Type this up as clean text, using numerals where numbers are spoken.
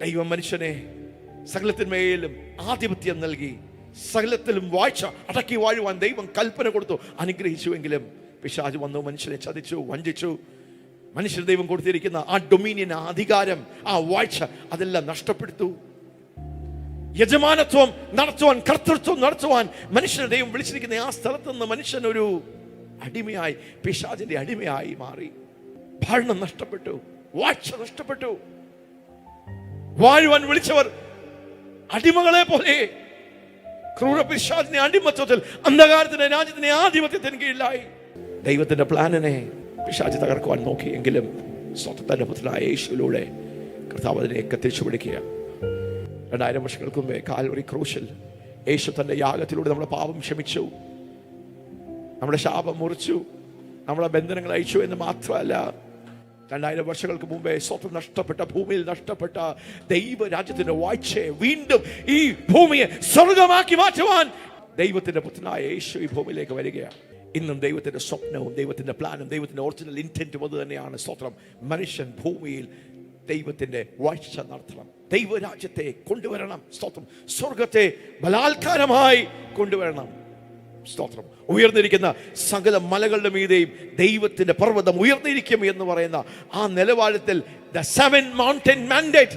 ദൈവം മനുഷ്യനെ സകലത്തിന്മേലും ആധിപത്യം നൽകി സകലത്തിലും വാഴ്ച അടക്കി വാഴുവാൻ ദൈവം കൽപ്പന കൊടുത്തു, അനുഗ്രഹിച്ചുവെങ്കിലും പിശാച് വന്നു മനുഷ്യനെ ചതിച്ചു, വഞ്ചിച്ചു. മനുഷ്യൻ ദൈവം കൊടുത്തിരിക്കുന്ന ആ ഡൊമീനിയൻ, ആ അധികാരം, ആ വാഴ്ച അതെല്ലാം നഷ്ടപ്പെടുത്തു. യജമാനത്വം നടത്തുവാൻ, കർത്തൃത്വം നടത്തുവാൻ മനുഷ്യനെ ദൈവം വിളിച്ചിരിക്കുന്ന ആ സ്ഥലത്ത് നിന്ന് മനുഷ്യൻ ഒരു അടിമയായി, പിശാചിന്റെ അടിമയായി മാറി. ഭരണം നഷ്ടപ്പെട്ടു, വാഴ്ച നഷ്ടപ്പെട്ടു. വാഴുവാൻ വിളിച്ചവർ അടിമകളെ പോലെ ക്രൂര പിശാചിന്റെ അടിമത്വത്തിൽ, അന്ധകാരത്തിന്റെ രാജ്യത്തിന്റെ ആധിപത്യത്തിന് കീഴിലായി. ദൈവത്തിന്റെ പ്ലാനിനെ പിശാച് തകർക്കുവാൻ നോക്കിയെങ്കിലും സ്വതന്ത്രന്റെ പുത്രനായ യേശുവിലൂടെ കർത്താവ് അതിനെ കത്തിച്ചു പിടിക്കുക. 2000 വർഷങ്ങൾക്ക് മുമ്പേ കാൽവറി ക്രൂശിൽ യേശു തന്റെ യാഗത്തിലൂടെ നമ്മുടെ പാപം ക്ഷമിച്ചു, നമ്മുടെ ശാപം മുറിച്ചു, നമ്മുടെ ബന്ധനങ്ങൾ അയച്ചു എന്ന് മാത്രമല്ല, 2000 വർഷങ്ങൾക്ക് മുമ്പേ സ്വന്തം നഷ്ടപ്പെട്ട, ഭൂമിയിൽ നഷ്ടപ്പെട്ട ദൈവരാജ്യത്തിന്റെ വാഴ്ചയെ വീണ്ടും ഈ ഭൂമിയെ സ്വർഗമാക്കി മാറ്റുവാൻ ദൈവത്തിന്റെ പുത്രനായ യേശു ഈ ഭൂമിയിലേക്ക് വരികയാണ്. ഇന്നും ദൈവത്തിന്റെ സ്വപ്നവും ദൈവത്തിന്റെ പ്ലാനും ദൈവത്തിന്റെ ഒറിജിനൽ ഇന്റന്റും അത് തന്നെയാണ്. സ്തോത്രം. മനുഷ്യൻ ഭൂമിയിൽ ദൈവത്തിന്റെ വാഴ്ച നടത്തണം, ദൈവരാജ്യത്തെ കൊണ്ടുവരണം. സ്തോത്രം. സ്വർഗത്തെ ബലാത്കാരമായി കൊണ്ടുവരണം. സ്തോത്രം. ഉയർന്നിരിക്കുന്ന സകല മലകളുടെ മീതെയും ദൈവത്തിന്റെ പർവ്വതം ഉയർന്നിരിക്കും എന്ന് പറയുന്ന ആ നിലവാരത്തിൽ the 7 mountain mandate